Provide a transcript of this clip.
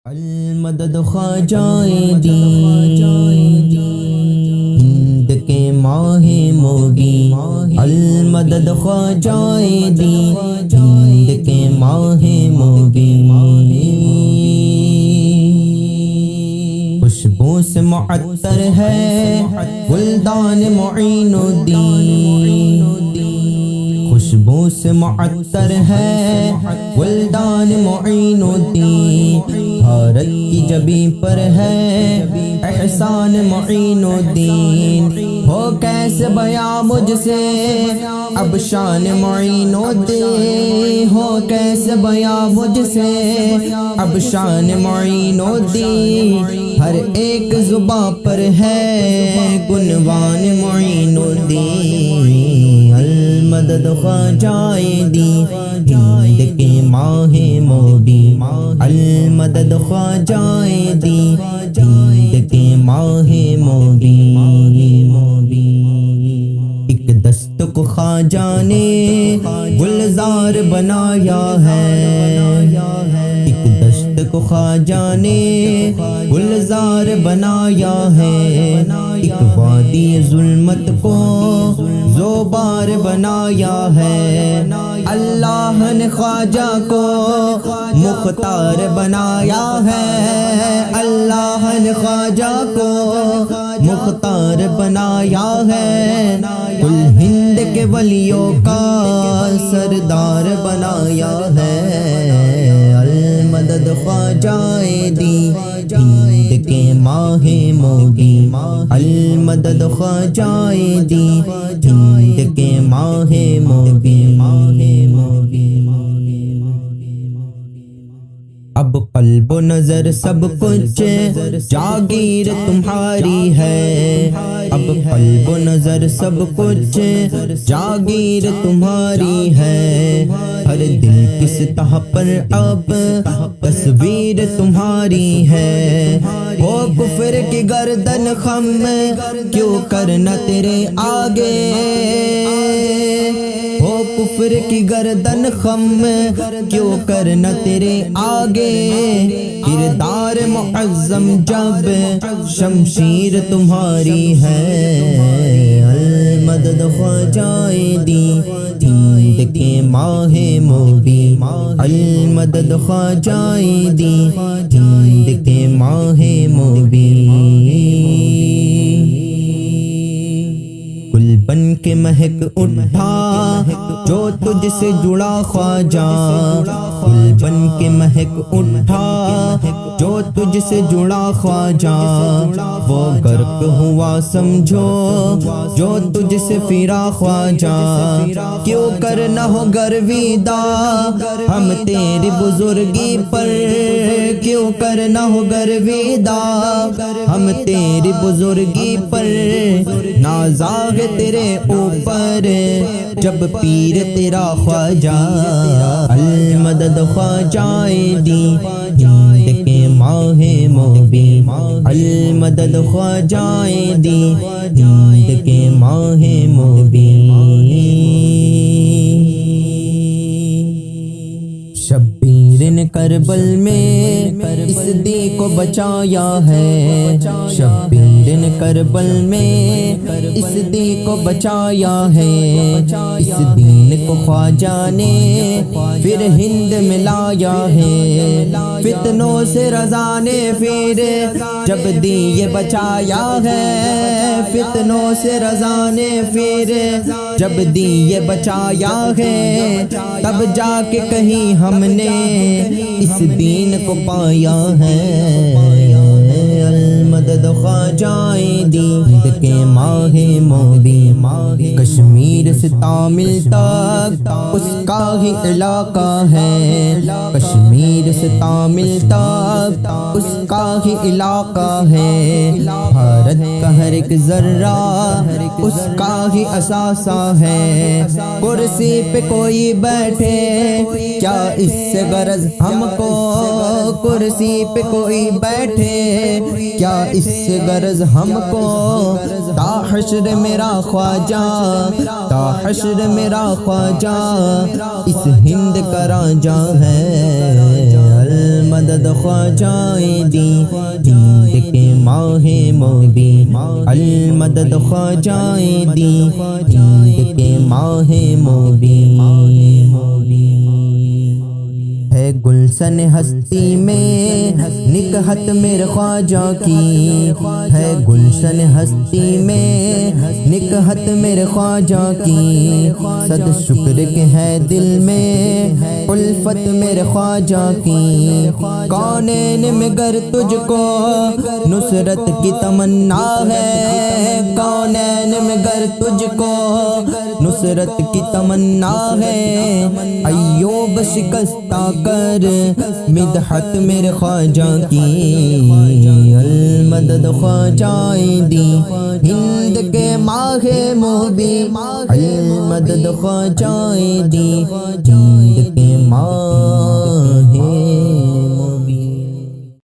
المدد خواجہ ہند کے ماہ موگی، المدد خواجہ ہند کے ماہ موگی، خوشبو سے معطر ہے گلدان معین الدین، خوشبو سے معطر ہے گلدان معین الدین، بھارت کی جبیں پر ہے احسان معین الدین، ہو کیسے بیاں مجھ سے اب شان معین الدین، ہو کیسے بیاں مجھ سے اب شان معین الدین، ہر ایک زباں پر ہے عنوان معین الدین، المدد خواجہ ہند کے ماہ موگی، المدد خواجہ ہند کے ماہ موگی، ایک دست کو خواجہ نے گلزار بنایا ہے، ایک دست کو خواجہ نے گلزار بنایا ہے، ایک وادی ظلمت کو زوبار بنایا ہے، اللہ نے خواجہ کو مختار بنایا ہے، اللہ نے خواجہ کو مختار بنایا ہے، کل ہند کے ولیوں کا سردار بنایا ہے، المدد خواجہ ہند کے ماہ موگی، المدد خواجہ ہند کے ماہ موگی، اب قلب و نظر سب کچھ جاگیر تمہاری ہے، اب قلب و نظر سب کچھ جاگیر تمہاری ہے، ہر دل کی سطح پر اب تصویر تمہاری ہے، ہو کفر کی گردن خم کیوں کرنا تیرے آگے، ہو کفر کی گردن خم کیوں کرنا تیرے آگے، کردار معظم جب شمشیر تمہاری ہے، المدد خواجہ ہند کے ماہ موگی، المدد خواجہ ہند کے ماہ موگی، گل بن کے مہک اٹھا جو تجھ سے جڑا خواجہ، گل بن کے مہک اٹھا جو تجھ سے جڑا خواجہ، وہ غرق ہوا سمجھو جو تجھ سے پھرا خواجہ، کیوں کرنا ہو گرویدہ ہم تیری بزرگی پر، کیوں کرنا ہو گرویدہ ہم تیری بزرگی پر، نازاغ تیرے اوپر جب پیر تیرا خواجہ، المدد خواجہ ہند کے ماہ موگی، المدد خواجہ ہند کے ماہ موگی، شبیر نے کربل میں اس دی کو بچایا ہے، شبیر نے کربل میں اس دی کو بچایا ہے، اس دین کو خواجہ نے پھر ہند میں لایا ہے، فتنوں سے رضا نے پھر جب دی یہ بچایا ہے، فتنوں سے رضا نے پھر جب دی یہ بچایا ہے، تب جا کے کہیں ہم نے اس دین کو پایا ہے، المدد خواجہ ہند کے ماہ موگی، کشمیر سے تامل تک اس کا ہی علاقہ ہے، کشمیر سے تامل تک اس کا ہی علاقہ ہے، بھارت کا ہر ایک ذرہ اس کا ہی اثاثہ ہے، کرسی پہ کوئی بیٹھے کیا اس سے غرض ہم کو، کرسی پہ کوئی بیٹھے کیا اس سے غرض ہم کو، تا حشر میرا خواجہ، تا حشر میرا خواجہ اس ہند کا راجہ ہے، المدد خواجہ دی ہند کے ماہ مبی المدد خواجہ دی ہند کے ماہ مبی ہے گلشن ہستی میں نکہت میرے خواجہ کی ہے گلشن ہستی میں نکہت میرے خواجہ کی صد شکر کے ہے دل میں الفت میرے خواجہ کی کونین میں گر تجھ کو نصرت کی تمنا ہے کونین میں گر تجھ کو نصرت کی تمنا ہے ایوب شکستہ کر مدحت میرے خواجہ کی المدد خواجہ دی ہند کے ماہ مبی المدد خواجہ دی ہند کے ماہ